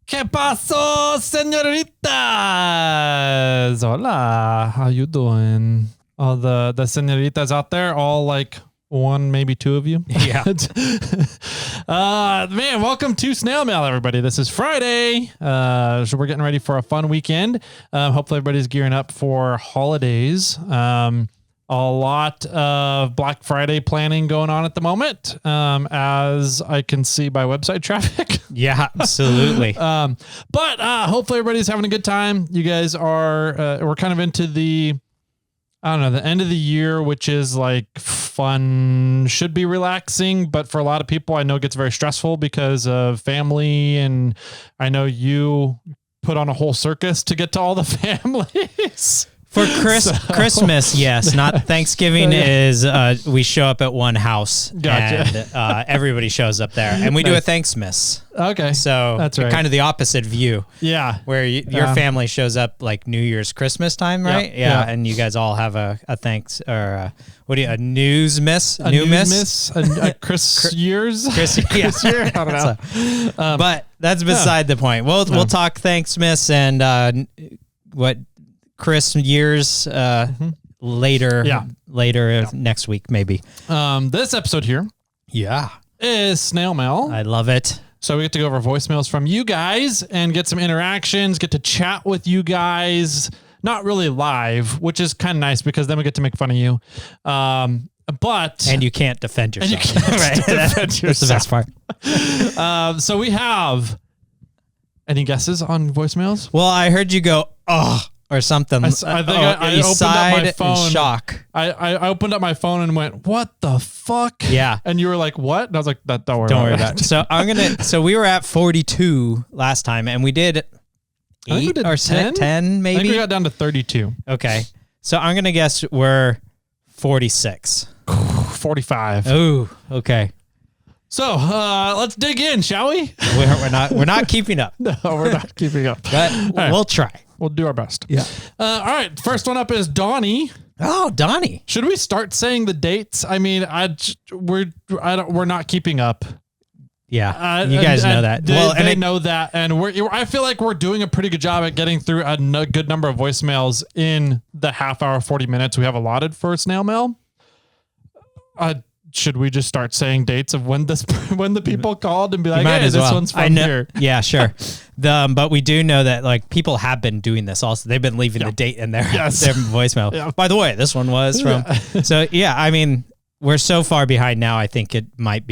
¿Qué pasó, señoritas? Hola. How you doing? All the señoritas out there, all like one, maybe two of you. Yeah. Man, welcome to Snail Mail, everybody. This is Friday. So we're getting ready for a fun weekend. Hopefully everybody's gearing up for holidays. A lot of Black Friday planning going on at the moment, as I can see by website traffic. Yeah, absolutely. But hopefully everybody's having a good time. You guys are, we're kind of into the end of the year, which is like fun, should be relaxing. But for a lot of people, I know it gets very stressful because of family. And I know you put on a whole circus to get to all the families. For Christmas, yes. Not Thanksgiving is we show up at one house. Gotcha. And everybody shows up there. And we do a Thanksmas. Okay. So that's right. Kind of the opposite view. Yeah. Where your family shows up like New Year's, Christmas time, right? Yeah. And you guys all have a thanks or a news miss? A Chris years? Chris year? I don't know. But that's beside the point. We'll talk Thanksmas and what Chris years later next week maybe. This episode here is Snail Mail. I love it. So we get to go over voicemails from you guys and get some interactions, get to chat with you guys, not really live, which is kind of nice because then we get to make fun of you. And you can't defend yourself. That's the best part. So we have any guesses on voicemails? Well, I heard you go, or something. I think I opened up my phone. In shock. I opened up my phone and went, "What the fuck?" Yeah. And you were like, "What?" And I was like, "Don't worry about it." So we were at 42 last time, and we did 8 or 10 maybe. I think we got down to 32. Okay. So I'm gonna guess we're 46. 45. Oh, okay. So let's dig in, shall we? We're not keeping up. No, we're not keeping up. But we'll try. We'll do our best. Yeah. All right. First one up is Donnie. Oh, Donnie. Should we start saying the dates? I mean, we're not keeping up. Yeah. You guys know that. They know that, and I feel like we're doing a pretty good job at getting through a good number of voicemails in the half hour, 40 minutes we have allotted for Snail Mail. Should we just start saying dates of when the people called and be like, "Hey, this one's from here"? Yeah, sure. But we do know that like people have been doing this also. They've been leaving the date in their voicemail. Yeah. By the way, this one was from. Yeah. So I mean, we're so far behind now. I think it might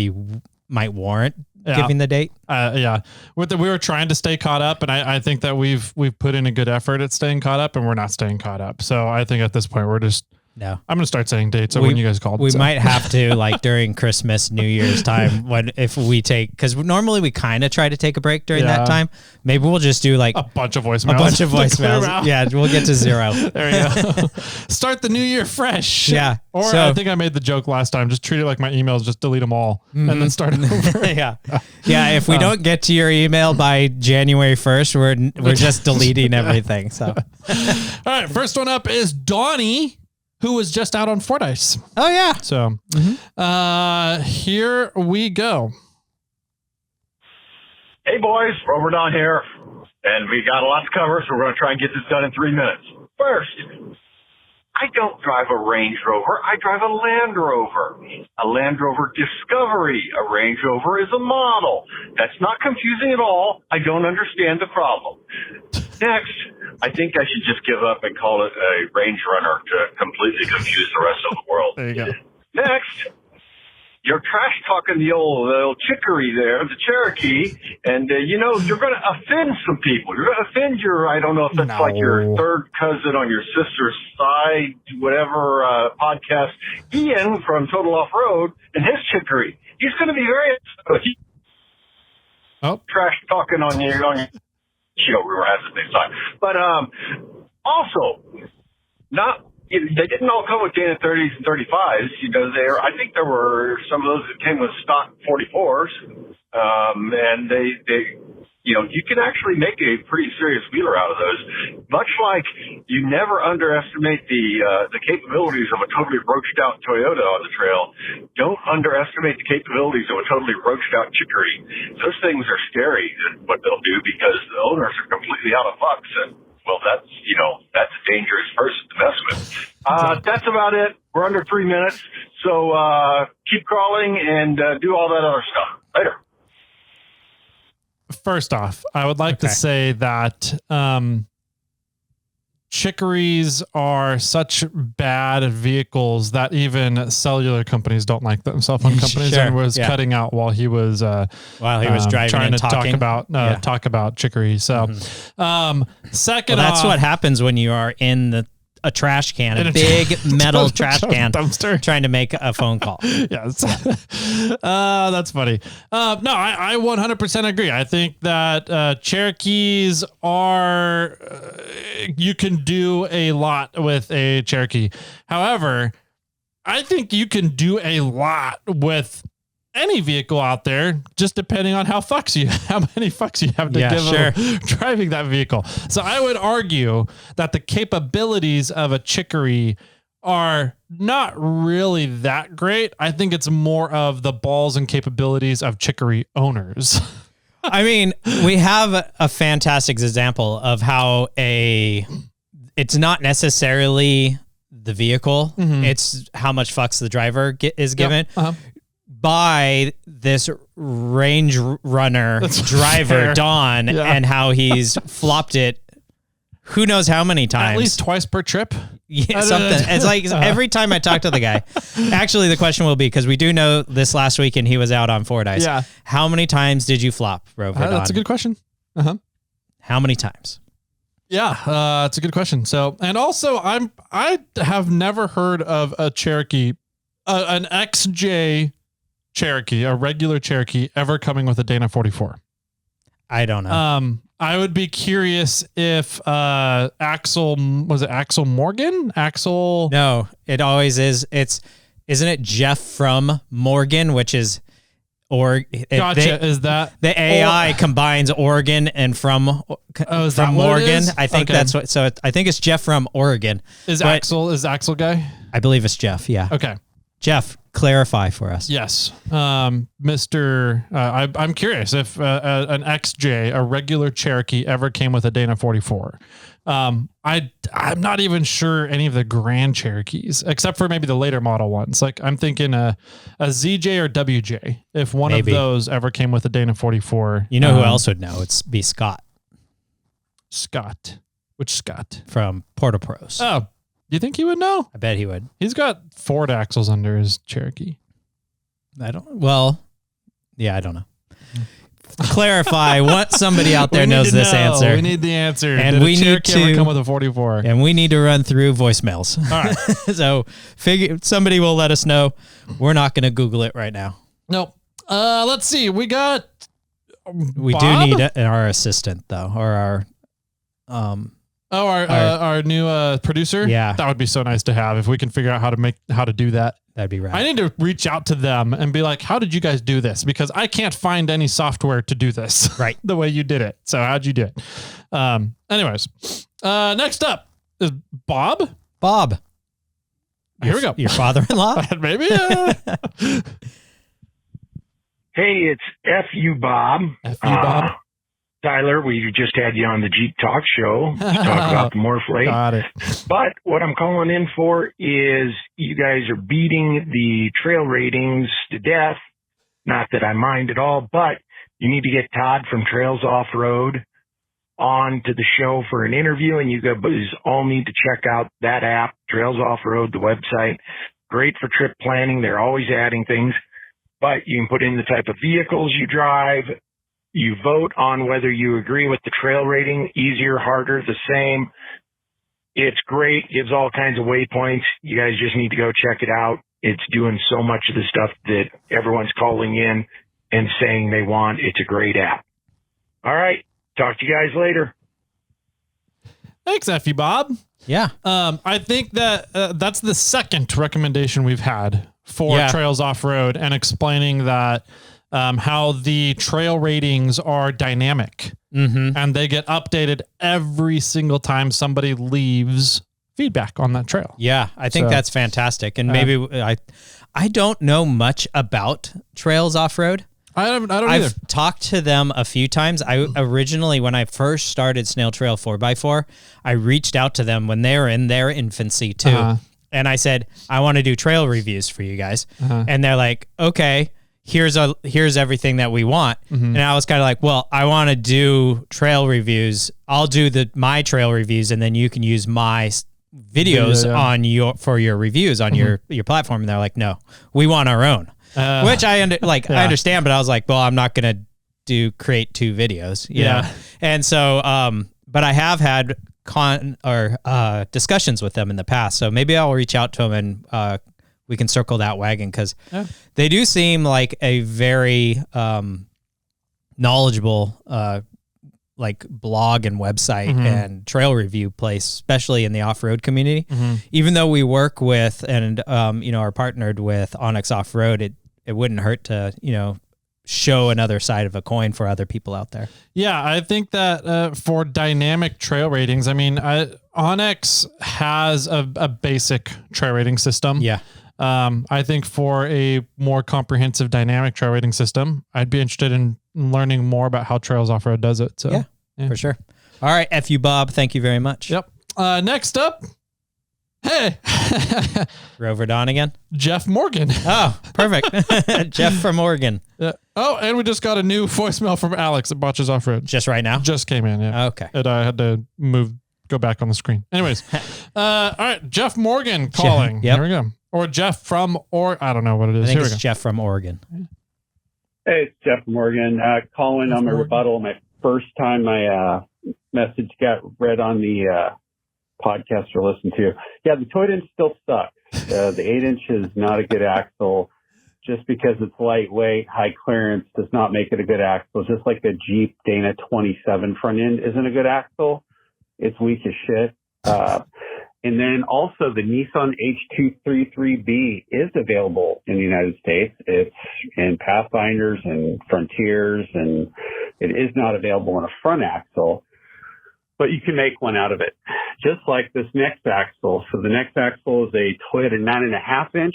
warrant giving the date. We were trying to stay caught up, and I think that we've put in a good effort at staying caught up, and we're not staying caught up. So I think at this point we're just. No, I'm going to start saying dates of when you guys called. We might have to like during Christmas, New Year's time because normally we kind of try to take a break during that time. Maybe we'll just do like a bunch of voicemails. Yeah, we'll get to 0. There you go. Start the new year fresh. Yeah. Or I think I made the joke last time. Just treat it like my emails. Just delete them all and then start it over. Yeah. If we don't get to your email by January 1st, we're just deleting everything. So, all right. First one up is Donnie, who was just out on Fordyce. Oh, yeah. So here we go. Hey, boys. Rover Don here. And we got a lot to cover, so we're going to try and get this done in 3 minutes. First, I don't drive a Range Rover. I drive a Land Rover. A Land Rover Discovery. A Range Rover is a model. That's not confusing at all. I don't understand the problem. Next, I think I should just give up and call it a RangeRunner to completely confuse the rest of the world. There you go. Next, you're trash talking the old chicory there, the Cherokee, and you're going to offend some people. You're going to offend I don't know if that's like your third cousin on your sister's side, whatever podcast, Ian from Total Off Road, and his chicory. He's going to be very trash talking on your show. We were having the same time, but also they didn't all come with Dana 30s and 35s. I think there were some of those that came with stock 44s, and they you can actually make a pretty serious wheeler out of those. Much like you never underestimate the capabilities of a totally roached out Toyota on the trail, don't underestimate the capabilities of a totally roached out Chicory. Those things are scary, what they'll do, because That's about it. We're under 3 minutes. So keep crawling and do all that other stuff. Later. First off, I would like to say that Chicories are such bad vehicles that even cellular companies don't like them. Cell phone companies and was cutting out while he was driving trying and to talking. talk about Chicory. So second, that's what happens when you are in a trash can, a big metal trash can dumpster, trying to make a phone call. Yes. That's funny. No, I 100% agree. I think that Cherokees are, you can do a lot with a Cherokee. However, I think you can do a lot with any vehicle out there, just depending on how many fucks you have to give driving that vehicle. So I would argue that the capabilities of a Chicory are not really that great. I think it's more of the balls and capabilities of Chicory owners. I mean, we have a fantastic example of how it's not necessarily the vehicle. It's how much fucks the driver is given. By this RangeRunner driver, Don, and how he's flopped it who knows how many times. At least twice per trip? Yeah, something. It's like every time I talk to the guy. Actually, the question will be, because we do know this last weekend he was out on Fordyce. Yeah. How many times did you flop, Rover Don? That's a good question. How many times? Yeah, that's a good question. So, and also I have never heard of a Cherokee, an XJ Cherokee, a regular Cherokee, ever coming with a Dana 44. I don't know. I would be curious if Axel Morgan? No, it always is. Isn't it Jeff from Morgan, which is Gotcha. Is that the AI combines Oregon and from Morgan? I think that's what. So I think it's Jeff from Oregon. Is Axel guy? I believe it's Jeff. Yeah. Okay. Jeff, clarify for us. Yes. Mr. I'm curious if an XJ, a regular Cherokee, ever came with a Dana 44. I'm not even sure any of the Grand Cherokees, except for maybe the later model ones. Like I'm thinking a ZJ or WJ, if one of those ever came with a Dana 44. You know who else would know? It's be Scott. Scott. Which Scott? From Porta Pros. Oh, you think he would know? I bet he would. He's got Ford axles under his Cherokee. I don't know. Clarify what somebody out there knows this answer. We need the answer. And we need to ever come with a 44. And we need to run through voicemails. All right. So somebody will let us know. We're not going to Google it right now. Nope. Let's see. We got We Bob? do need our assistant though, or our new producer. Yeah. That would be so nice to have if we can figure out how to do that. That'd be right. I need to reach out to them and be like, how did you guys do this? Because I can't find any software to do this right the way you did it. So how'd you do it? Anyways, next up is Bob. Here we go. Your father-in-law? Maybe. Hey, it's F.U. Bob. F.U. Bob. Tyler, we just had you on the Jeep Talk Show to talk about the Morphlate. Got it. But what I'm calling in for is you guys are beating the trail ratings to death. Not that I mind at all, but you need to get Todd from Trails Off-Road on to the show for an interview, and you guys all need to check out that app, Trails Off-Road, the website. Great for trip planning. They're always adding things, but you can put in the type of vehicles you drive. You vote on whether you agree with the trail rating, easier, harder, the same. It's great. Gives all kinds of waypoints. You guys just need to go check it out. It's doing so much of the stuff that everyone's calling in and saying they want. It's a great app. All right. Talk to you guys later. Thanks, Effie Bob. Yeah. I think that that's the second recommendation we've had for Trails Off-Road, and explaining that how the trail ratings are dynamic and they get updated every single time somebody leaves feedback on that trail. Yeah, I think that's fantastic. And maybe I don't know much about Trails Off-Road. I don't either. I've talked to them a few times. I originally, when I first started SnailTrail4x4, I reached out to them when they were in their infancy too. and I said, I want to do trail reviews for you guys. And they're like, okay, here's everything that we want. And I was kind of like, well, I want to do trail reviews. I'll do my trail reviews, and then you can use my videos on your reviews on your platform. And they're like, no, we want our own, which I understand, but I was like, well, I'm not going to create 2 videos, you know? And so, but I have had discussions with them in the past. So maybe I'll reach out to them and, we can circle that wagon, because they do seem like a very knowledgeable like blog and website and trail review place, especially in the off-road community. Even though we work with and are partnered with Onyx Off-Road, it wouldn't hurt to show another side of a coin for other people out there. Yeah, I think that for dynamic trail ratings, I mean, Onyx has a basic trail rating system. Yeah. I think for a more comprehensive dynamic trail rating system, I'd be interested in learning more about how Trails Off-Road does it. So yeah, for sure. All right. F you, Bob. Thank you very much. Yep. Next up, hey, Rover Don again. Jeff Morgan. Oh, perfect. Jeff from Oregon. Oh, and we just got a new voicemail from Alex at Botches Off-Road. Just right now? Just came in. Yeah. Okay. And I had to go back on the screen. Anyways. All right. Jeff Morgan calling. Yep. Here we go. Or Jeff from, I don't know what it is. I think it's Jeff from Oregon. Hey, it's Jeff from Oregon. Calling on my rebuttal. My first time my message got read on the podcast or listened to. Yeah, the Toy inch still sucks. The 8-inch is not a good axle. Just because it's lightweight, high clearance does not make it a good axle. Just like the Jeep Dana 27 front end isn't a good axle. It's weak as shit. And then also the Nissan H233B is available in the United States. It's in Pathfinders and Frontiers, and it is not available in a front axle, but you can make one out of it, just like this next axle. So the next axle is a Toyota 9.5 inch.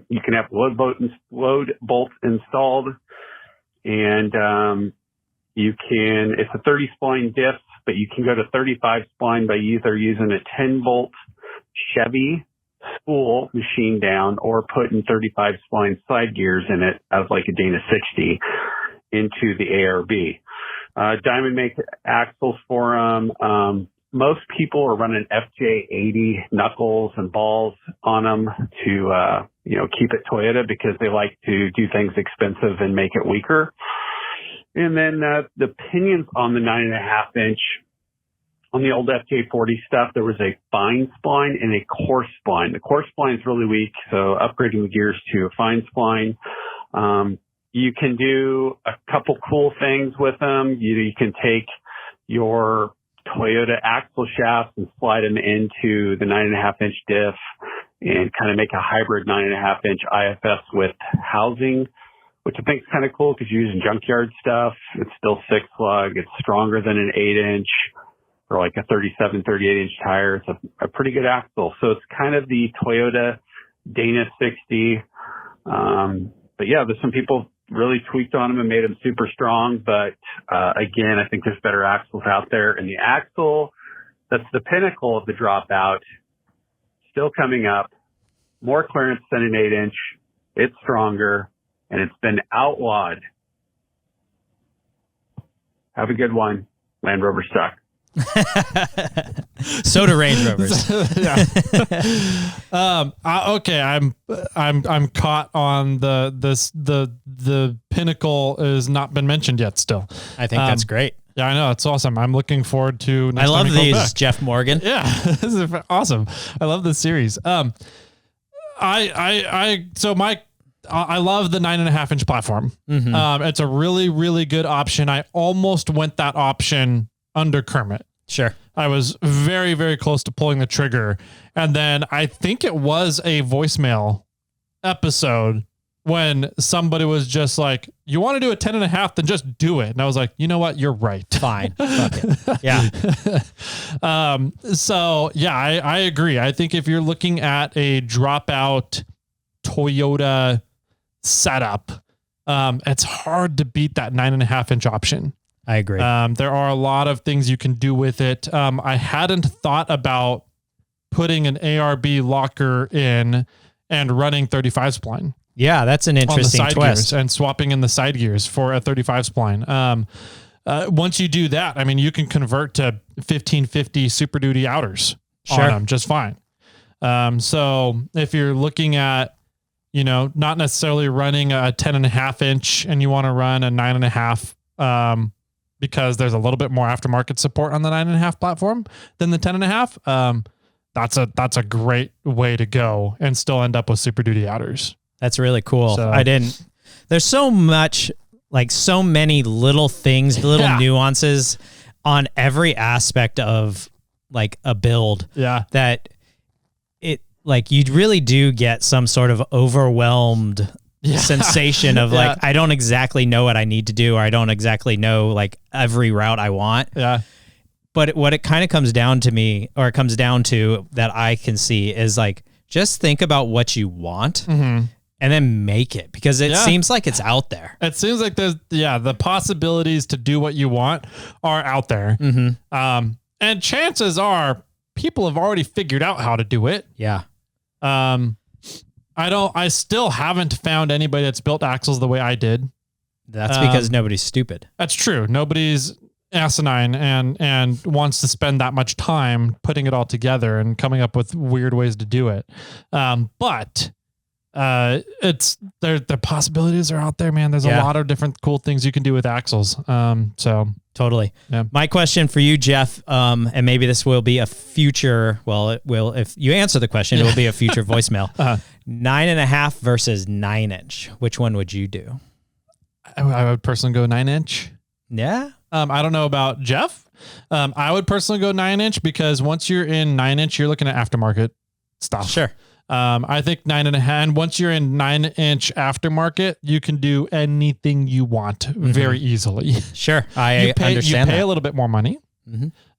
You can have load bolt installed, and it's a 30 spline diff, but you can go to 35 spline by either using a 10-bolt Chevy spool machine down or putting 35 spline side gears in it as like a Dana 60 into the ARB. Diamond make axles for them. Most people are running FJ80 knuckles and balls on them to, keep it Toyota, because they like to do things expensive and make it weaker. And then the pinions on the 9.5 inch, on the old FJ40 stuff, there was a fine spline and a coarse spline. The coarse spline is really weak, so upgrading the gears to a fine spline. You can do a couple cool things with them. You can take your Toyota axle shafts and slide them into the 9.5 inch diff and kind of make a hybrid 9.5 inch IFS with housing, which I think is kind of cool because you're using junkyard stuff. It's still 6-lug. It's stronger than an 8-inch or like a 37, 38-inch tire. It's a pretty good axle. So it's kind of the Toyota Dana 60. But yeah, there's some people really tweaked on them and made them super strong. But again, I think there's better axles out there. And the axle that's the pinnacle of the dropout, still coming up, more clearance than an 8-inch. It's stronger, and it's been outlawed. Have a good one. Land Rover suck. So do Range Rovers. Okay, I'm caught on the pinnacle has not been mentioned yet. Still, I think that's great. Yeah, I know, it's awesome. I'm looking forward to. I love these, Jeff Morgan. Yeah, this is awesome. I love this series. I love the 9.5 inch platform. Mm-hmm. It's a really, really good option. I almost went that option under Kermit. Sure. I was very, very close to pulling the trigger. And then I think it was a voicemail episode when somebody was just like, you want to do a 10.5, then just do it. And I was like, you know what? You're right. Fine. Fuck it. Yeah. So yeah, I agree. I think if you're looking at a dropout Toyota setup, it's hard to beat that 9.5 inch option. I agree. There are a lot of things you can do with it. I hadn't thought about putting an ARB locker in and running 35 spline. Yeah, that's an interesting twist. And swapping in the side gears for a 35 spline. Once you do that, I mean, you can convert to 1550 Super Duty outers on them just fine. So if you're looking at, not necessarily running a 10.5 inch and you want to run a 9.5, because there's a little bit more aftermarket support on the 9.5 platform than the 10.5. That's a great way to go and still end up with Super Duty outers. That's really cool. So, there's so much, like so many little things, little nuances on every aspect of like a build that it, like, you really do get some sort of overwhelmed sensation of like, I don't exactly know what I need to do, or I don't exactly know like every route I want. Yeah. But what it kind of comes down to that I can see is like, just think about what you want and then make it, because it seems like it's out there. It seems like there's, the possibilities to do what you want are out there. And chances are people have already figured out how to do it. Yeah. I still haven't found anybody that's built axles the way I did. That's because nobody's stupid. That's true. Nobody's asinine and wants to spend that much time putting it all together and coming up with weird ways to do it. But it's the possibilities are out there, man. There's a lot of different cool things you can do with axles. So totally. Yeah. My question for you, Jeff, and maybe this will be a future, it will, if you answer the question, it will be a future voicemail. 9.5 versus 9-inch. Which one would you do? I would personally go 9-inch. Yeah. I don't know about Jeff. I would personally go 9-inch, because once you're in 9-inch, you're looking at aftermarket stuff. Sure. I think 9.5. And once you're in 9-inch aftermarket, you can do anything you want very easily. Sure. I understand. You pay a little bit more money.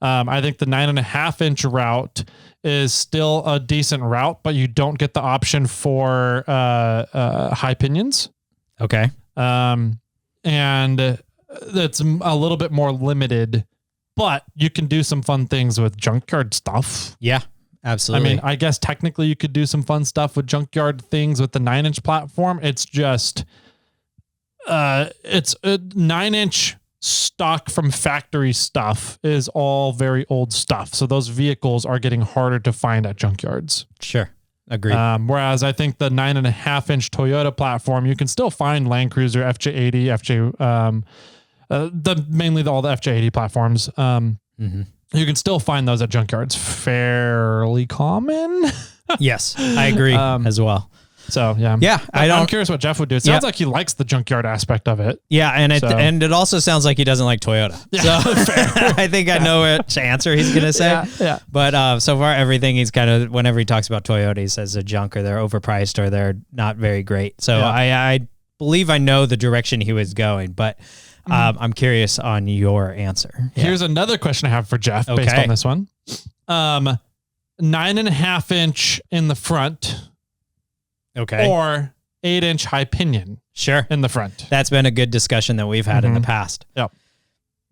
I think the 9.5-inch route is still a decent route, but you don't get the option for high pinions. Okay. And that's a little bit more limited, but you can do some fun things with junkyard stuff. Yeah. Absolutely. I mean, I guess technically you could do some fun stuff with junkyard things with the 9-inch platform. It's just, it's a 9-inch stock from factory stuff is all very old stuff. So those vehicles are getting harder to find at junkyards. Sure. Agreed. Whereas I think the 9.5-inch Toyota platform, you can still find Land Cruiser, FJ80, mainly all the FJ80 platforms. You can still find those at junkyards. Fairly common. Yes, I agree as well. So yeah. I'm curious what Jeff would do. It sounds like he likes the junkyard aspect of it. Yeah, and it also sounds like he doesn't like Toyota. Yeah. So fair. I think I know which answer he's gonna say. Yeah. But so far everything he's kind of, whenever he talks about Toyota, he says they're junk, or they're overpriced, or they're not very great. So I believe I know the direction he was going, but I'm curious on your answer. Yeah. Here's another question I have for Jeff based on this one. 9.5-inch in the front. Okay. Or 8-inch high pinion. Sure. In the front. That's been a good discussion that we've had in the past. Yep.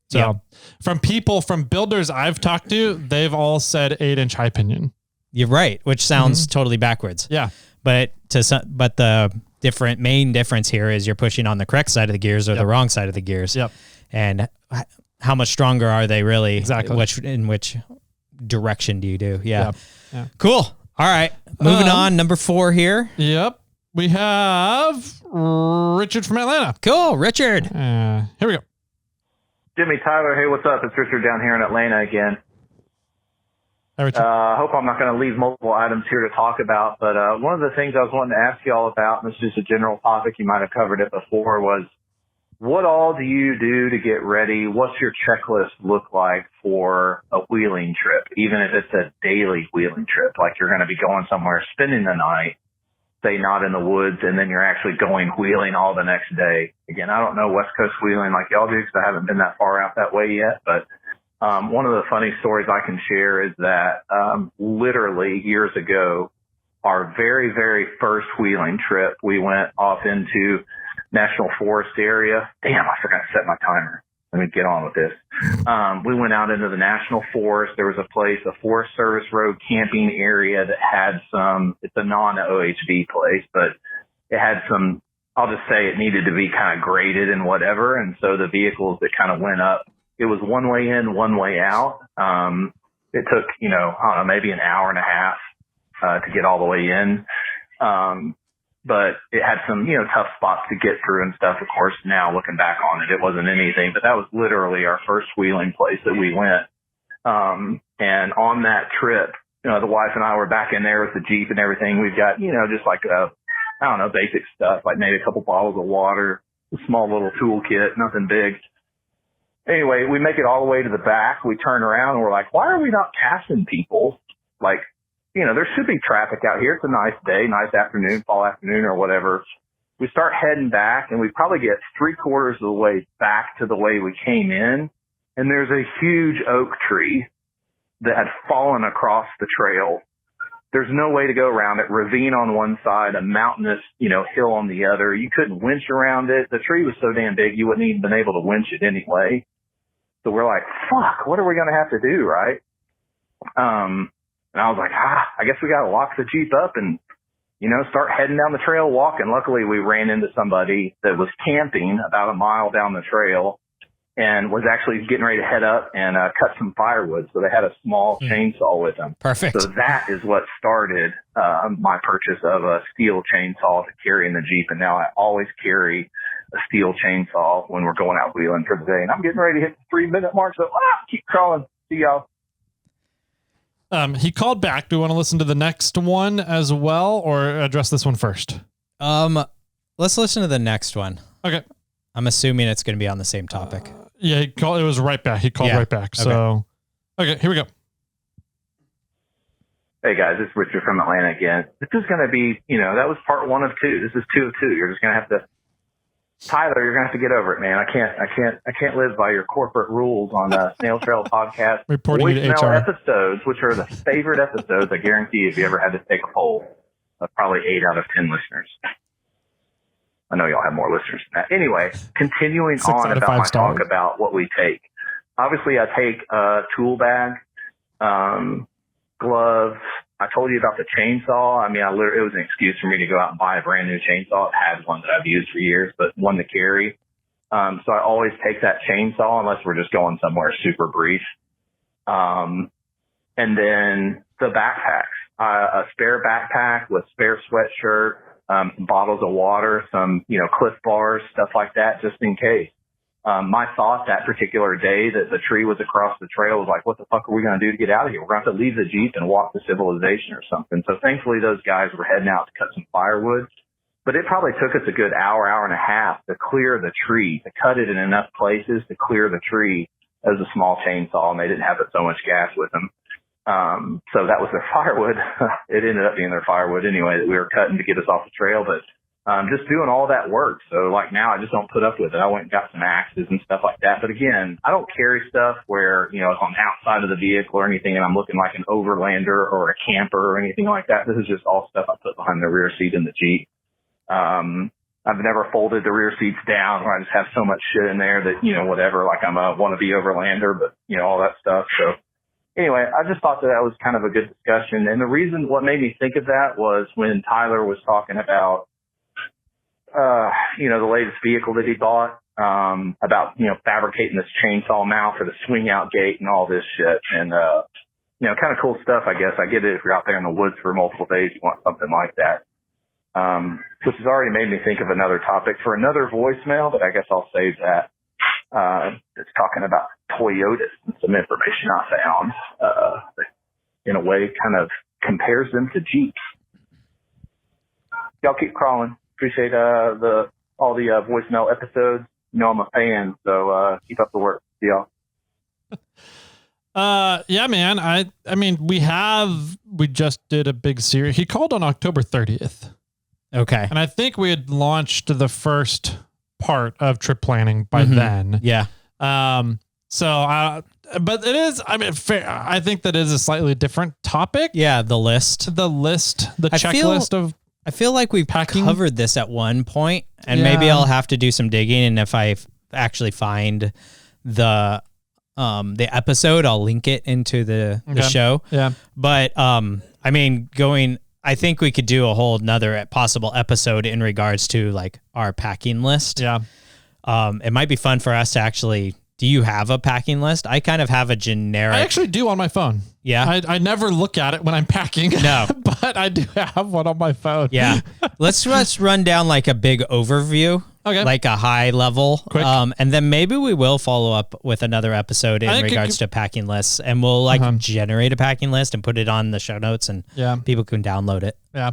So from builders I've talked to, they've all said 8-inch high pinion. You're right, which sounds totally backwards. Yeah. But the main difference here is you're pushing on the correct side of the gears or the wrong side of the gears. Yep. And how much stronger are they really? Exactly. In which direction do you do? Yeah. Yep. Yeah. Cool. All right. Moving on. Number 4 here. Yep. We have Richard from Atlanta. Cool. Richard. Here we go. Jimmy, Tyler. Hey, what's up? It's Richard down here in Atlanta again. Hi, Richard. I hope I'm not going to leave multiple items here to talk about, but one of the things I was wanting to ask you all about, and this is just a general topic, you might have covered it before, was what all do you do to get ready? What's your checklist look like for a wheeling trip, even if it's a daily wheeling trip, like you're going to be going somewhere, spending the night, say not in the woods, and then you're actually going wheeling all the next day. Again, I don't know West Coast wheeling like y'all do because I haven't been that far out that way yet, but one of the funny stories I can share is that literally years ago, our very, very first wheeling trip, we went off into National Forest area. Damn, I forgot to set my timer. let me get on with this. We went out into the national forest. There was a place, a Forest Service Road camping area that had it's a non-OHV place, but it had some, I'll just say it needed to be kind of graded and whatever. And so the vehicles that kind of went up, it was one way in, one way out. It took, I don't know, maybe an hour and a half to get all the way in. But it had some, tough spots to get through and stuff. Of course, now looking back on it, it wasn't anything, but that was literally our first wheeling place that we went. And on that trip, the wife and I were back in there with the Jeep and everything. We've got, just like, basic stuff, like maybe a couple bottles of water, a small little toolkit, nothing big. Anyway, we make it all the way to the back. We turn around and we're like, why are we not passing people? Like, there should be traffic out here. It's a nice day, nice afternoon, fall afternoon or whatever. We start heading back and we probably get 3/4 of the way back to the way we came in. And there's a huge oak tree that had fallen across the trail. There's no way to go around it. Ravine on one side, a mountainous, hill on the other. You couldn't winch around it. The tree was so damn big, you wouldn't even been able to winch it anyway. So we're like, fuck, what are we going to have to do, right? And I was like, I guess we got to lock the Jeep up and, start heading down the trail walking. Luckily, we ran into somebody that was camping about a mile down the trail and was actually getting ready to head up and cut some firewood. So they had a small chainsaw with them. Perfect. So that is what started my purchase of a steel chainsaw to carry in the Jeep. And now I always carry a steel chainsaw when we're going out wheeling for the day. And I'm getting ready to hit the 3-minute mark. So keep crawling. See y'all. He called back. Do you want to listen to the next one as well or address this one first? Let's listen to the next one. Okay. I'm assuming it's going to be on the same topic. Yeah, it was right back. He called right back. So, okay, here we go. Hey guys, it's Richard from Atlanta again. This is going to be, that was part 1 of 2. This is 2 of 2. You're just going to have to, Tyler, you're going to have to get over it, man. I can't live by your corporate rules on Snail Trail Podcast. Reporting you to HR. Episodes, which are the favorite episodes. I guarantee if you ever had to take a poll, probably 8 out of 10 listeners. I know y'all have more listeners than that. Anyway, continuing on about my talk about what we take. Obviously, I take a tool bag, gloves. I told you about the chainsaw. I mean, it was an excuse for me to go out and buy a brand new chainsaw. I had one that I've used for years, but one to carry. So I always take that chainsaw unless we're just going somewhere super brief. And then the backpacks, a spare backpack with spare sweatshirt, bottles of water, some, Cliff bars, stuff like that, just in case. My thought that particular day that the tree was across the trail was like, what the fuck are we going to do to get out of here? We're going to have to leave the Jeep and walk to civilization or something. So thankfully those guys were heading out to cut some firewood, but it probably took us a good hour and a half to clear the tree, to cut it in enough places to clear the tree as a small chainsaw, and they didn't have so much gas with them. So that was their firewood. It ended up being their firewood anyway that we were cutting to get us off the trail, but just doing all that work. So like now I just don't put up with it. I went and got some axes and stuff like that. But again, I don't carry stuff where, it's on the outside of the vehicle or anything and I'm looking like an overlander or a camper or anything like that. This is just all stuff I put behind the rear seat in the Jeep. I've never folded the rear seats down where I just have so much shit in there that, whatever, like I'm a wannabe overlander, but all that stuff. So anyway, I just thought that was kind of a good discussion. And the reason what made me think of that was when Tyler was talking about, the latest vehicle that he bought, about, fabricating this chainsaw mount for the swing out gate and all this shit. And, kind of cool stuff, I guess. I get it if you're out there in the woods for multiple days, you want something like that. Which has already made me think of another topic for another voicemail, but I guess I'll save that. It's talking about Toyotas and some information I found, that in a way kind of compares them to Jeeps. Y'all keep crawling. Appreciate all the voicemail episodes. I'm a fan, so keep up the work. See y'all. Yeah, man. I mean, we just did a big series. He called on October 30th. Okay. And I think we had launched the first part of trip planning by then. Yeah. So, but it is, fair. I think that is a slightly different topic. Yeah. The checklist of. I feel like we've covered this at one point, and maybe I'll have to do some digging. And if I actually find the episode. I'll link it into the show. Yeah. But I mean, I think we could do a whole nother possible episode in regards to like our packing list. Yeah. It might be fun for us to actually. Do you have a packing list? I kind of have a generic. I actually do on my phone. Yeah. I never look at it when I'm packing. No. But I do have one on my phone. Yeah. Let's run down like a big overview. Okay. Like a high level. Quick. And then maybe we will follow up with another episode in regards to packing lists, and we'll like generate a packing list and put it on the show notes, and people can download it. Yeah.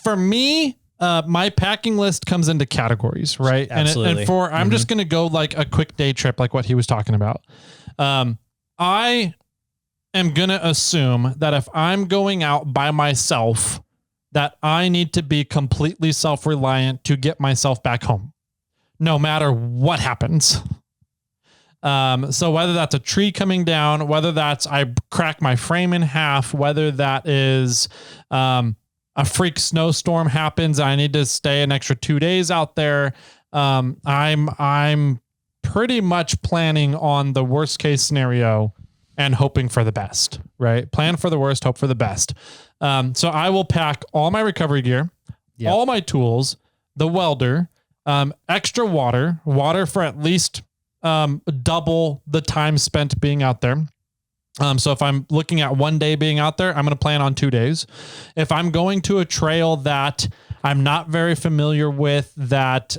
For me, my packing list comes into categories, right? Absolutely. I'm just going to go like a quick day trip, like what he was talking about. I am going to assume that if I'm going out by myself, that I need to be completely self-reliant to get myself back home, no matter what happens. So whether that's a tree coming down, whether that's I crack my frame in half, whether that is a freak snowstorm happens, I need to stay an extra 2 days out there. I'm pretty much planning on the worst case scenario and hoping for the best, right? Plan for the worst, hope for the best. So I will pack all my recovery gear, all my tools, the welder, extra water for at least double the time spent being out there. So if I'm looking at 1 day being out there, I'm going to plan on 2 days. If I'm going to a trail that I'm not very familiar with, that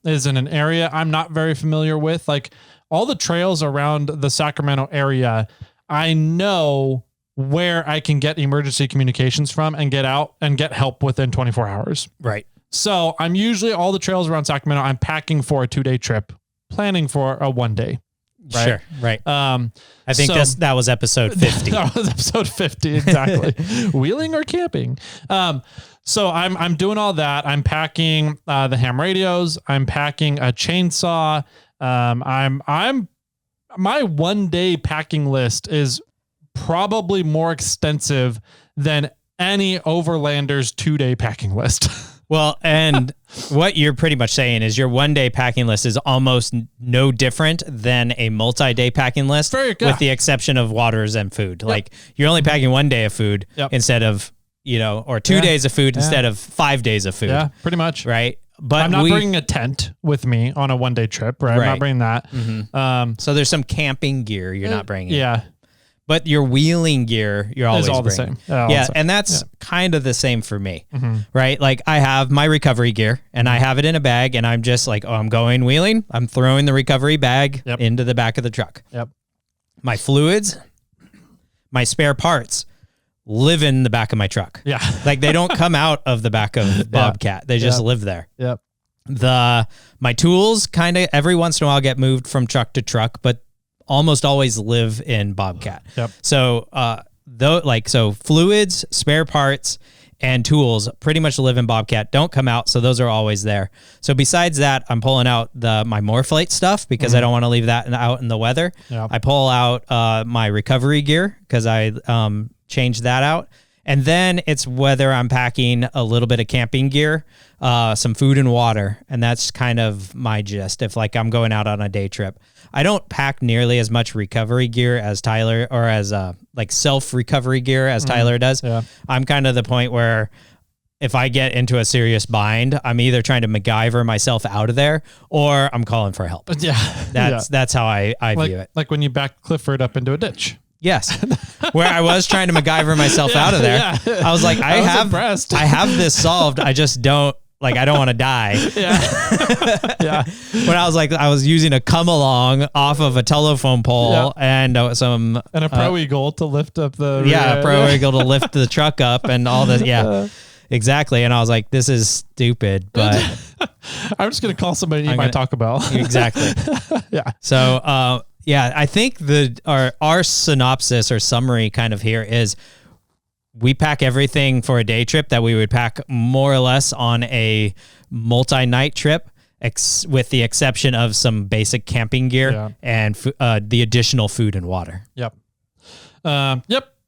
is in an area I'm not very familiar with, like all the trails around the Sacramento area, I know where I can get emergency communications from and get out and get help within 24 hours. Right. So I'm usually all the trails around Sacramento, I'm packing for a 2 day trip, planning for a 1 day. Right? Sure. Right. I think that was episode 50. That was episode 50. Exactly. Wheeling or camping. So I'm doing all that. I'm packing the ham radios. I'm packing a chainsaw. My 1 day packing list is probably more extensive than any overlander's 2 day packing list. Well, and what you're pretty much saying is your 1 day packing list is almost no different than a multi-day packing list, with the exception of waters and food. Yep. Like you're only packing 1 day of food instead of, or 2 days of food instead of 5 days of food. Yeah, pretty much. Right. But I'm not bringing a tent with me on a 1 day trip, right? I'm not bringing that. Mm-hmm. So there's some camping gear you're not bringing. Yeah. But your wheeling gear, you're always all bringing. the same. Yeah, and that's kind of the same for me, right? Like I have my recovery gear and I have it in a bag, and I'm just like, I'm going wheeling. I'm throwing the recovery bag into the back of the truck. Yep. My fluids, my spare parts live in the back of my truck. Yeah. Like they don't come out of the back of Bobcat. They just live there. Yep. My tools kind of every once in a while get moved from truck to truck, but almost always live in Bobcat. Yep. So, so fluids, spare parts, and tools pretty much live in Bobcat. Don't come out, so those are always there. So besides that, I'm pulling out my Morphlate stuff because I don't want to leave that out in the weather. Yep. I pull out my recovery gear because I changed that out. And then it's whether I'm packing a little bit of camping gear, some food and water, and that's kind of my gist. If like I'm going out on a day trip, I don't pack nearly as much recovery gear as Tyler, or as like self recovery gear as Tyler does. Yeah. I'm kind of the point where if I get into a serious bind, I'm either trying to MacGyver myself out of there or I'm calling for help. Yeah. That's how I view it. Like when you back Clifford up into a ditch. Yes. Where I was trying to MacGyver myself out of there. Yeah. I was like, I have this solved. I just don't I don't want to die. Yeah. Yeah. When I was using a come along off of a telephone pole and and a Pro Eagle to lift up the a Pro Eagle to lift the truck up and all this. Yeah. Exactly. And I was like, this is stupid, but I'm just going to call somebody and eat my Taco Bell. Exactly. Yeah. So, I think our synopsis or summary kind of here is we pack everything for a day trip that we would pack more or less on a multi-night trip, with the exception of some basic camping gear and the additional food and water. Yep. There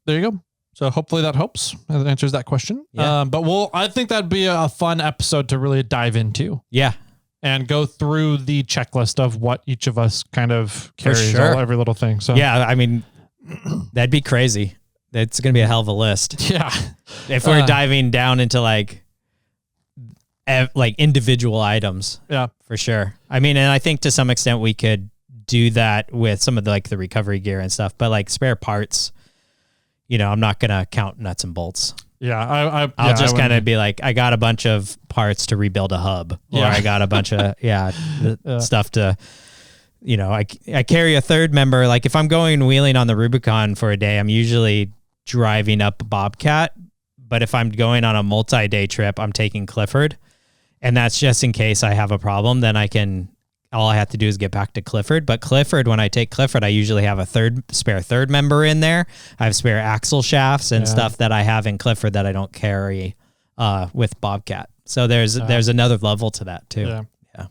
you go. So hopefully that helps. That answers that question. Yeah. But I think that'd be a fun episode to really dive into. Yeah. and go through the checklist of what each of us kind of carries, every little thing. So yeah, I mean, that'd be crazy. That's going to be a hell of a list. Yeah. If we're diving down into like individual items. Yeah, for sure. I mean, and I think to some extent we could do that with some of the recovery gear and stuff, but like spare parts, I'm not going to count nuts and bolts. Yeah. I'll just kind of be like, I got a bunch of parts to rebuild a hub, or I got a bunch of, stuff to, I carry a third member. Like if I'm going wheeling on the Rubicon for a day, I'm usually driving up Bobcat, but if I'm going on a multi-day trip, I'm taking Clifford. And that's just in case I have a problem, then all I have to do is get back to Clifford. But Clifford, when I take Clifford, I usually have a spare third member in there. I have spare axle shafts and stuff that I have in Clifford that I don't carry with Bobcat. So there's another level to that too. Yeah.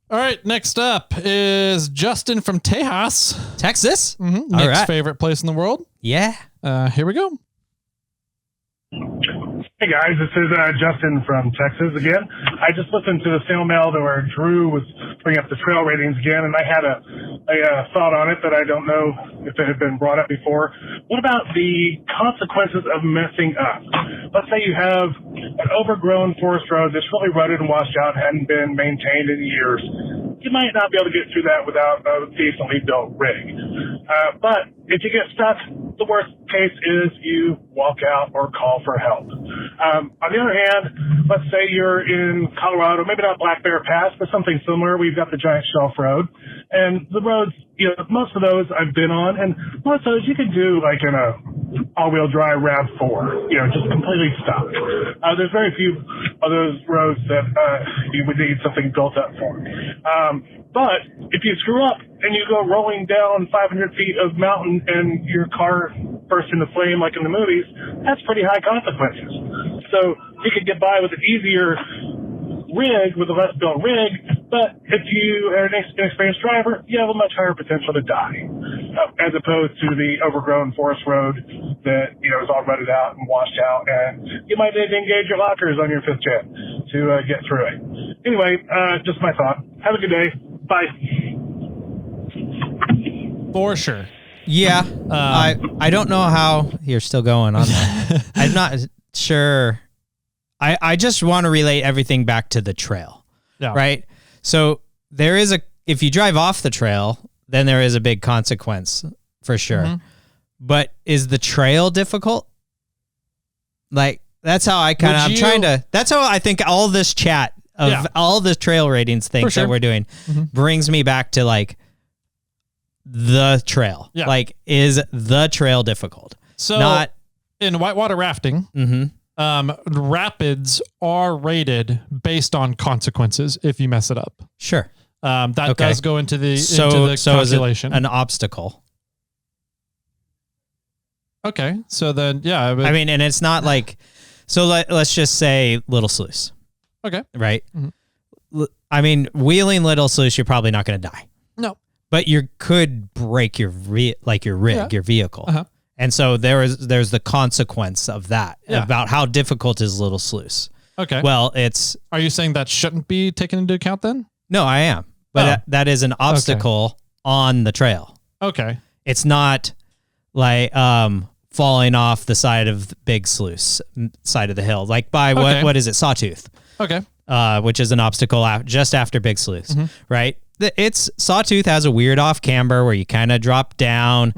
All right. Next up is Justin from Tejas, Texas. Mm-hmm. Nick's favorite place in the world. Yeah. Here we go. Hey guys, this is Justin from Texas again. I just listened to the SnailMail where Drew was bringing up the trail ratings again, and I had a thought on it that I don't know if it had been brought up before. What about the consequences of messing up? Let's say you have an overgrown forest road that's really rutted and washed out, hadn't been maintained in years. You might not be able to get through that without a decently built rig. But if you get stuck, the worst case is you walk out or call for help. On the other hand, let's say you're in Colorado, maybe not Black Bear Pass, but something similar. We've got the Giant Shelf Road. And the roads, most of those I've been on, and most of those you can do like in a all-wheel drive RAV4, just completely stopped. There's very few of those roads that you would need something built up for. But if you screw up and you go rolling down 500 feet of mountain and your car bursts into flame like in the movies, that's pretty high consequences. So you could get by with an easier rig, with a less built rig, but if you are an inexperienced driver, you have a much higher potential to die, as opposed to the overgrown forest road that, is all rutted out and washed out, and you might need to engage your lockers on your 5th gen to get through it. Anyway, just my thought. Have a good day. Bye. For sure. Yeah. I don't know how you're still going on that. I'm not sure. I just want to relate everything back to the trail. Yeah. Right. So if you drive off the trail, then there is a big consequence for sure. Mm-hmm. But is the trail difficult? Like, that's how that's how I think all this chat of all this trail ratings things that we're doing brings me back to like the trail. Yeah. Like, is the trail difficult? So not in whitewater rafting, rapids are rated based on consequences if you mess it up. Sure. That does go into the calculation. Is it an obstacle? Okay. So then, yeah. I mean, and it's not like, so let's just say Little Sluice. Okay. Right? Mm-hmm. I mean, wheeling Little Sluice, you're probably not going to die. No. But you could break your rig, your vehicle. Uh-huh. And so there's the consequence of that, about how difficult is Little Sluice. Okay. Well, are you saying that shouldn't be taken into account then? No, I am. But that is an obstacle on the trail. Okay. It's not like falling off the side of the Big Sluice, side of the hill. Like by what is it? Sawtooth. Okay. Which is an obstacle just after Big Sluice, right? Sawtooth has a weird off camber where you kind of drop down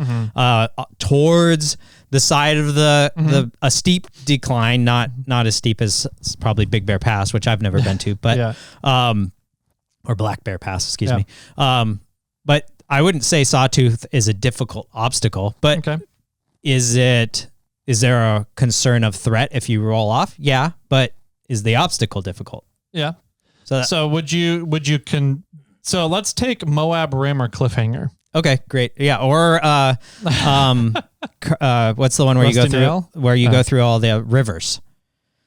towards the side of a steep decline, not as steep as probably Big Bear Pass, which I've never been to, but or Black Bear Pass, excuse me. But I wouldn't say Sawtooth is a difficult obstacle, but is there a concern of threat if you roll off? Yeah, but is the obstacle difficult? Yeah. So let's take Moab Rim or Cliffhanger. Okay, great. Yeah, or what's the one where you go through all the rivers?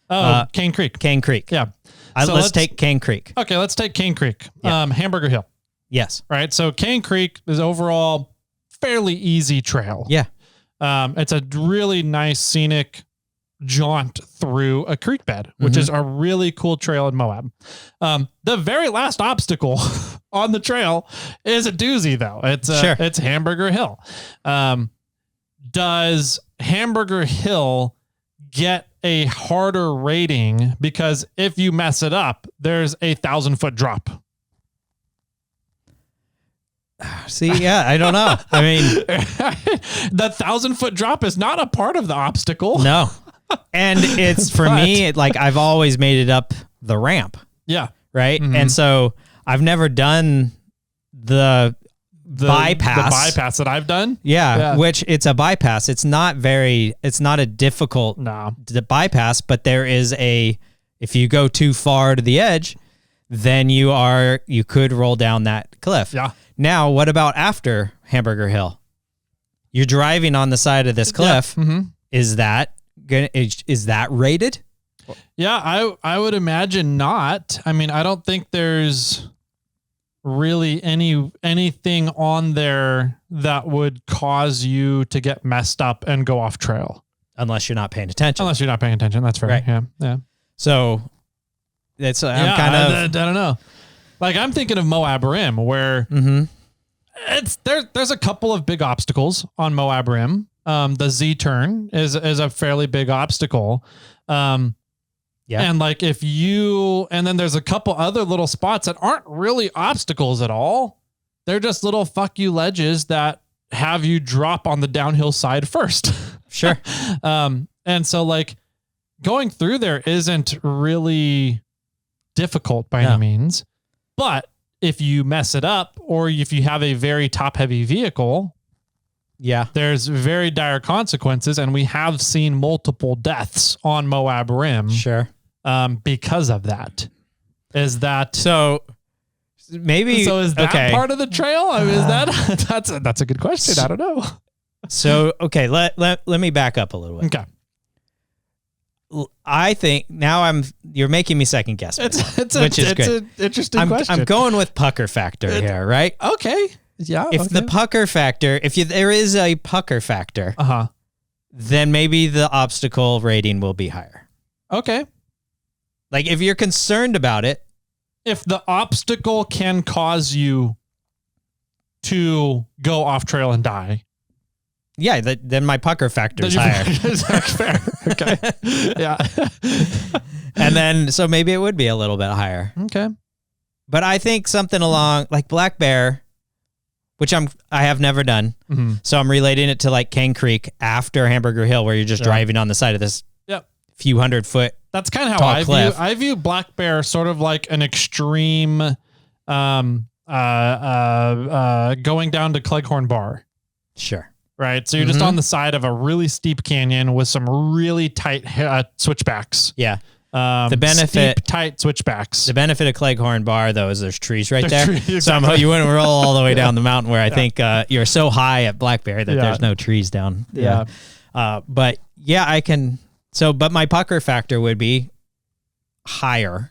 Cane Creek. Cane Creek. Yeah. Let's take Cane Creek. Okay, let's take Cane Creek. Yeah. Hamburger Hill. Yes. Right. So Cane Creek is overall fairly easy trail. Yeah. It's a really nice scenic jaunt through a creek bed, which is a really cool trail in Moab. The very last obstacle on the trail is a doozy, though. It's Hamburger Hill. Does Hamburger Hill get a harder rating because if you mess it up, there's a 1,000-foot drop? See, yeah, I don't know. I mean, the 1,000-foot drop is not a part of the obstacle. No. And it's for me, like I've always made it up the ramp. Yeah. Right. And so I've never done the bypass. The bypass that I've done. Yeah. Which it's a bypass. It's not a difficult bypass, but there is if you go too far to the edge, then you could roll down that cliff. Yeah. Now, what about after Hamburger Hill? You're driving on the side of this cliff. Yeah. Is that rated? Yeah, I would imagine not. I mean, I don't think there's really anything on there that would cause you to get messed up and go off trail. Unless you're not paying attention. That's fair. Right. Yeah. So that's I don't know. Like I'm thinking of Moab Rim where there's a couple of big obstacles on Moab Rim. The Z turn is a fairly big obstacle. And like and then there's a couple other little spots that aren't really obstacles at all. They're just little fuck you ledges that have you drop on the downhill side first. Sure. And so like going through there isn't really difficult by any means, but if you mess it up or if you have a very top heavy vehicle, there's very dire consequences. And we have seen multiple deaths on Moab Rim. Sure. Because of that. Is that so? Maybe is that part of the trail? I mean, is that's a good question. I don't know. So okay, let me back up a little bit. Okay. I think now you're making me second guess. It's an interesting question. I'm going with pucker factor here, right? Okay. Yeah. If the pucker factor, there is a pucker factor, then maybe the obstacle rating will be higher. Okay. Like if you're concerned about it, if the obstacle can cause you to go off trail and die. Yeah, then my pucker factor is higher. Fair. Okay. Yeah. And then, so maybe it would be a little bit higher. Okay. But I think something along like Black Bear, which I have never done. So I'm relating it to like Cane Creek after Hamburger Hill, where you're just driving on the side of this few 100-foot. That's kind of how I view Black Bear, sort of like an extreme, going down to Cleghorn Bar. Sure. Right. So you're just on the side of a really steep canyon with some really tight switchbacks. Yeah. The benefit, steep, tight switchbacks. The benefit of Cleghorn Bar, though, is there's trees right there. Exactly. So you wouldn't roll all the way down the mountain where I think you're so high at Black Bear that there's no trees down. Yeah. But yeah, I can. So, but my pucker factor would be higher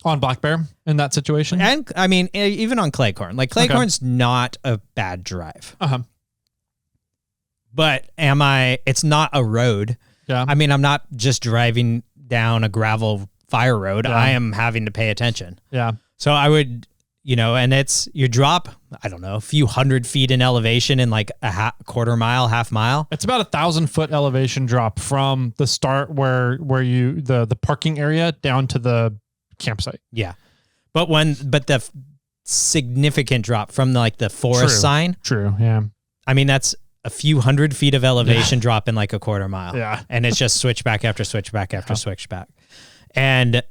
on Black Bear in that situation. And I mean, even on Cleghorn, like Cleghorn's not a bad drive. But it's not a road. Yeah. I mean, I'm not just driving down a gravel fire road. Yeah. I am having to pay attention. Yeah. So I would, and you drop, I don't know, a few 100 feet in elevation in like a quarter mile, half mile. It's about 1,000-foot elevation drop from the start where the parking area down to the campsite. Yeah. But the significant drop from the forest sign. True. Yeah. I mean, that's a few 100 feet of elevation drop in like a quarter mile. Yeah. And it's just switchback after switchback after switchback. And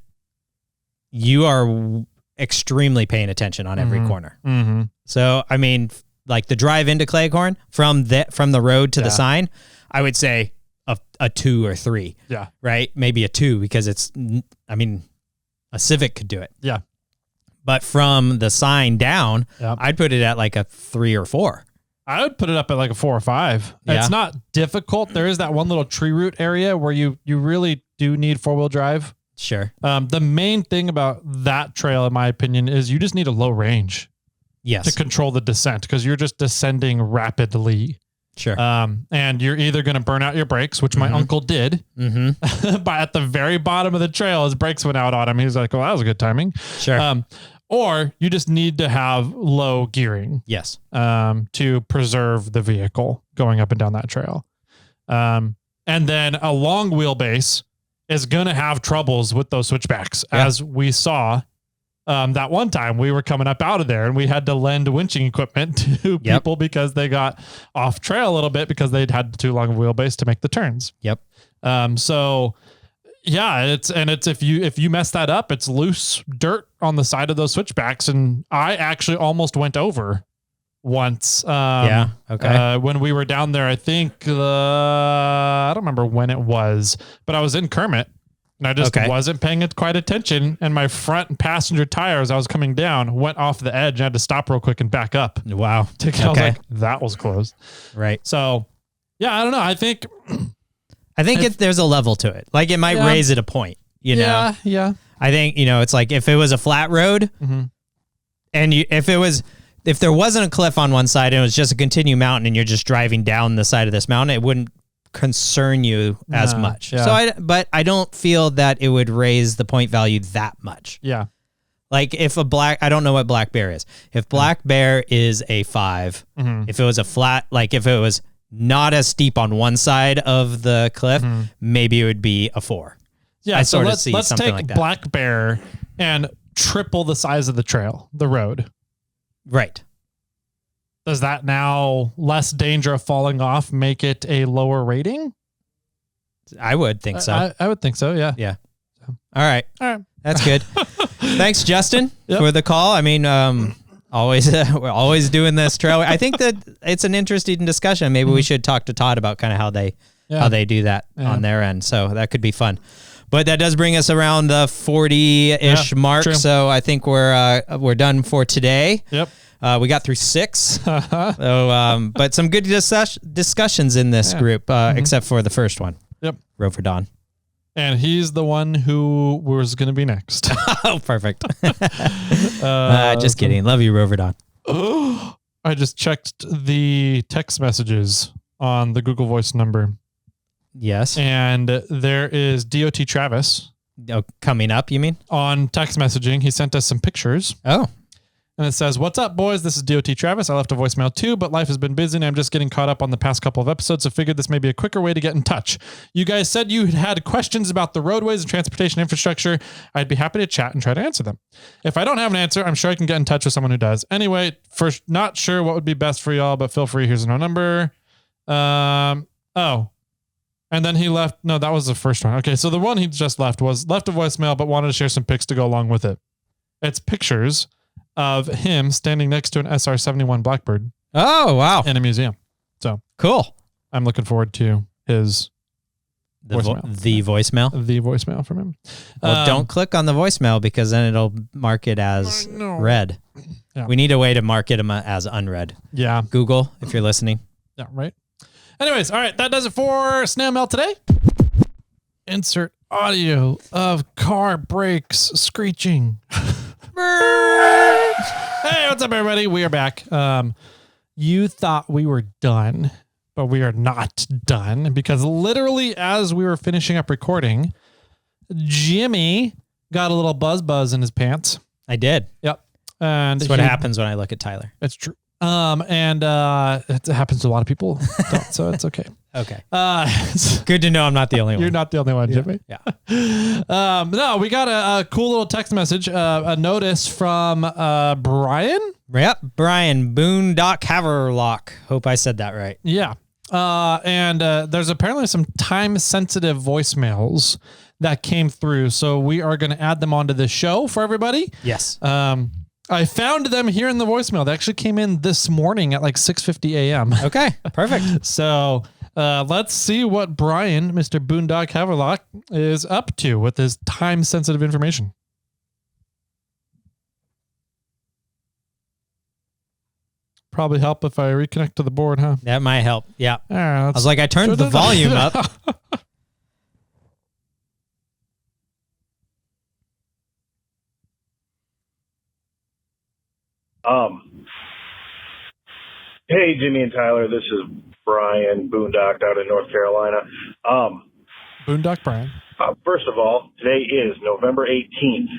you are extremely paying attention on every corner. So, I mean, like the drive into Cleghorn from the road to the sign, I would say a 2 or 3. Yeah. Right? Maybe a 2 because a Civic could do it. Yeah. But from the sign down, I'd put it at like a 3 or 4. I would put it up at like a 4 or 5. Yeah. It's not difficult. There is that one little tree root area where you really do need 4-wheel drive. Sure. The main thing about that trail, in my opinion, is you just need a low range. Yes. To control the descent because you're just descending rapidly. Sure. And you're either going to burn out your brakes, which my uncle did, but at the very bottom of the trail, his brakes went out on him. He was like, "Oh, that was good timing." Sure. Or you just need to have low gearing. Yes. To preserve the vehicle going up and down that trail. And then a long wheelbase is going to have troubles with those switchbacks, as we saw. That one time we were coming up out of there and we had to lend winching equipment to people because they got off trail a little bit because they'd had too long of a wheelbase to make the turns. Yep. So yeah, it's if you mess that up, it's loose dirt on the side of those switchbacks. And I actually almost went over once. When we were down there, I think I don't remember when it was, but I was in Kermit. And I just wasn't paying it quite attention. And my front passenger tire, as I was coming down, went off the edge. And I had to stop real quick and back up. Wow. I was like, that was close. Right. So, yeah, I don't know. I think there's a level to it. Like it might raise it a point, you know? Yeah. I think, it's like if it was a flat road and if there wasn't a cliff on one side and it was just a continued mountain and you're just driving down the side of this mountain, it wouldn't concern you as much. Yeah. But I don't feel that it would raise the point value that much. Yeah. Like if I don't know what black bear is. If black bear is a 5, if it was a flat, like if it was not as steep on one side of the cliff, maybe it would be a 4. Yeah. I So sort of let's see take something like that. black bear and triple the size of the road. Right. Does that now less danger of falling off make it a lower rating? I would think so. I would think so. Yeah. Yeah. All right. That's good. Thanks, Justin, Yep. for the call. I mean, we're always doing this trail. I think that it's an interesting discussion. Maybe we should talk to Todd about kind of how they do that on their end. So that could be fun. But that does bring us around the 40-ish mark. True. So I think we're done for today. Yep. We got through 6. So, but some good discussions in this group, except for the first one. Yep. Rover Don. And he's the one who was going to be next. Oh, perfect. Just kidding. Love you, Rover Don. I just checked the text messages on the Google Voice number. Yes. And there is DOT Travis. Oh, coming up, you mean? On text messaging. He sent us some pictures. Oh. And it says, "What's up, boys? This is DOT Travis. I left a voicemail too, but life has been busy and I'm just getting caught up on the past couple of episodes, so figured this may be a quicker way to get in touch. You guys said you had questions about the roadways and transportation infrastructure. I'd be happy to chat and try to answer them. If I don't have an answer, I'm sure I can get in touch with someone who does. Anyway, first, not sure what would be best for y'all, but feel free. Here's no number. And then he left. No, that was the first one. Okay, so the one he just left a voicemail, but wanted to share some pics to go along with it. It's pictures of him standing next to an SR-71 Blackbird. Oh, wow. In a museum. So cool. I'm looking forward to his voicemail. The voicemail? The voicemail from him. Well, don't click on the voicemail because then it'll mark it as read. Yeah. We need a way to mark it as unread. Yeah. Google, if you're listening. Yeah, right. Anyways, all right. That does it for Snail Mail today. Insert audio of car brakes screeching. Hey, what's up, everybody? We are back. You thought we were done, but we are not done because literally as we were finishing up recording, Jimmy got a little buzz in his pants. I did. Yep. And that's what happens when I look at Tyler. It's true. And it happens to a lot of people, so it's okay. Okay. Good to know I'm not the only one. You're not the only one, Jimmy. Yeah. No, we got a cool little text message, a notice from Brian. Yep. Brian, Boondocked Haverlock. Hope I said that right. Yeah. And there's apparently some time-sensitive voicemails that came through, so we are going to add them onto the show for everybody. Yes. I found them here in the voicemail. They actually came in this morning at like 6:50 a.m. Okay, perfect. So let's see what Brian, Mr. Boondocked Haverlock, is up to with his time-sensitive information. Probably help if I reconnect to the board, huh? That might help. Yeah. All right, I was like, I turned the volume up. Hey, Jimmy and Tyler, this is Brian, Boondocked out in North Carolina. Boondock Brian. First of all, today is November 18th.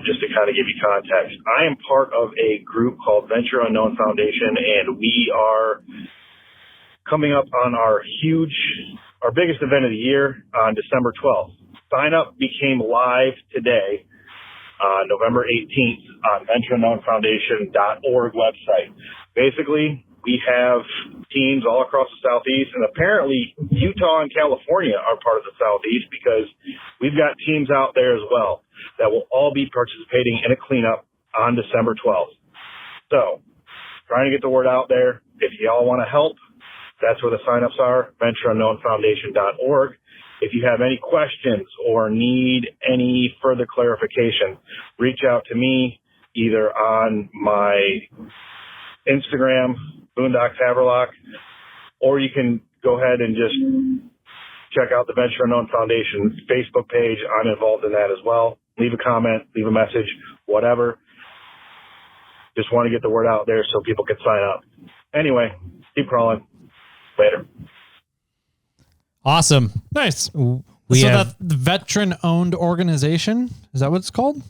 Just to kind of give you context, I am part of a group called Venture Unknown Foundation, and we are coming up on our biggest event of the year on December 12th. Sign up became live today, November 18th on VentureUnknownFoundation.org website. Basically, we have teams all across the Southeast, and apparently Utah and California are part of the Southeast because we've got teams out there as well that will all be participating in a cleanup on December 12th. So, trying to get the word out there. If y'all want to help, that's where the signups are, VentureUnknownFoundation.org. If you have any questions or need any further clarification, reach out to me either on my Instagram, Boondocked Haverlock, or you can go ahead and just check out the Venture Unknown Foundation Facebook page. I'm involved in that as well. Leave a comment, leave a message, whatever. Just want to get the word out there so people can sign up. Anyway, keep crawling. Later. Awesome. Nice. That veteran-owned organization, is that what it's called?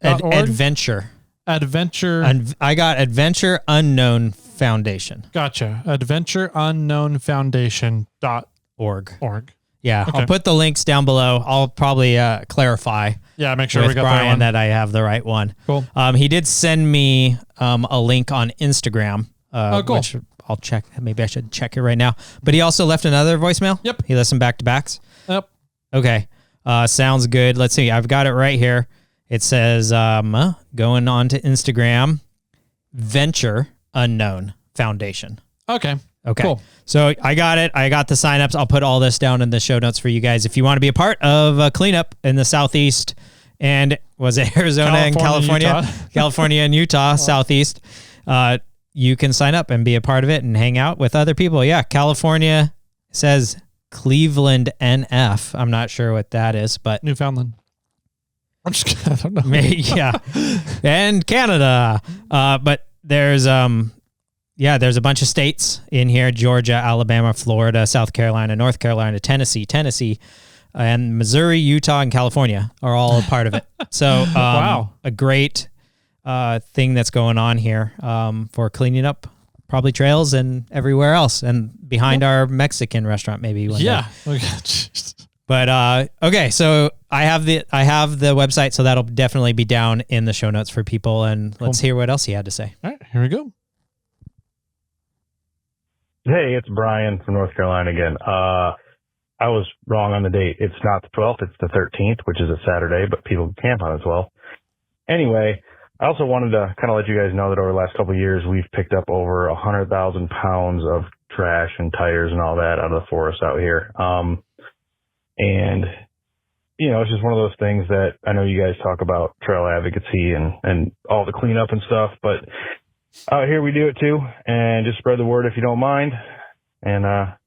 Adventure. Adventure. I got Adventure Unknown Foundation. Gotcha. AdventureUnknownFoundation.org. Yeah, Okay. I'll put the links down below. I'll probably clarify. Yeah, make sure with we got Brian that one. that I have the right one. Cool. He did send me a link on Instagram. Cool. Which I'll check. Maybe I should check it right now. But he also left another voicemail. Yep. He listened back to backs. Yep. Okay. Sounds good. Let's see. I've got it right here. It says, going on to Instagram, Venture Unknown Foundation. Okay. Cool. So I got it. I got the signups. I'll put all this down in the show notes for you guys. If you want to be a part of a cleanup in the Southeast and was it Arizona and California, California and Utah, Southeast, you can sign up and be a part of it and hang out with other people. Yeah. California says Cleveland NF. I'm not sure what that is, but Newfoundland. I'm just kidding. I don't know. Yeah. And Canada. But there's a bunch of states in here: Georgia, Alabama, Florida, South Carolina, North Carolina, Tennessee, and Missouri, Utah, and California are all a part of it. So wow. A great thing that's going on here for cleaning up probably trails and everywhere else, and behind our Mexican restaurant maybe one day. But okay, so I have the website, so that'll definitely be down in the show notes for people, and let's hear what else he had to say. All right, here we go. Hey, it's Brian from North Carolina again. I was wrong on the date. It's not the 12th, it's the 13th, which is a Saturday, but people can camp on it as well. Anyway, I also wanted to kind of let you guys know that over the last couple of years, we've picked up over 100,000 pounds of trash and tires and all that out of the forest out here. And, you know, it's just one of those things that I know you guys talk about trail advocacy and all the cleanup and stuff, but out here we do it too. And just spread the word if you don't mind. And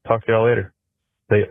talk to y'all later. See ya.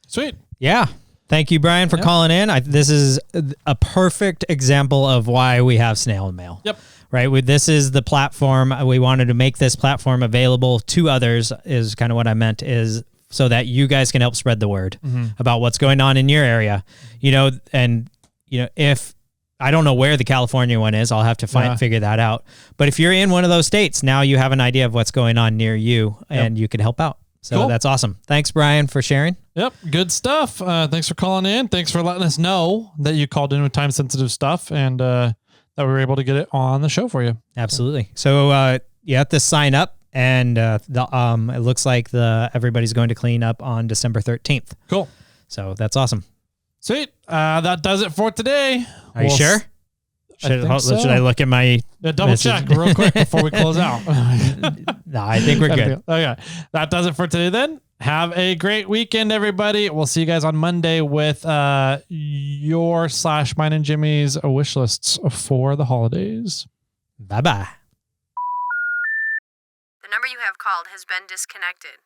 Sweet. Yeah. Thank you, Brian, for calling in. This is a perfect example of why we have Snail Mail. Yep. Right. This is the platform. We wanted to make this platform available to others is kind of what I meant, is so that you guys can help spread the word about what's going on in your area. You know, and, you know, if I don't know where the California one is, I'll have to figure that out. But if you're in one of those states, now you have an idea of what's going on near you and you can help out. So that's awesome. Thanks, Brian, for sharing. Yep. Good stuff. Thanks for calling in. Thanks for letting us know that you called in with time sensitive stuff and that we were able to get it on the show for you. Absolutely. So you have to sign up. And it looks like everybody's going to clean up on December 13th. Cool. So that's awesome. Sweet. That does it for today. Are you sure? Should I look at my double check real quick before we close out? No, I think we're good. Okay. That does it for today then. Have a great weekend, everybody. We'll see you guys on Monday with your/mine and Jimmy's wish lists for the holidays. Bye-bye. The number you have called has been disconnected.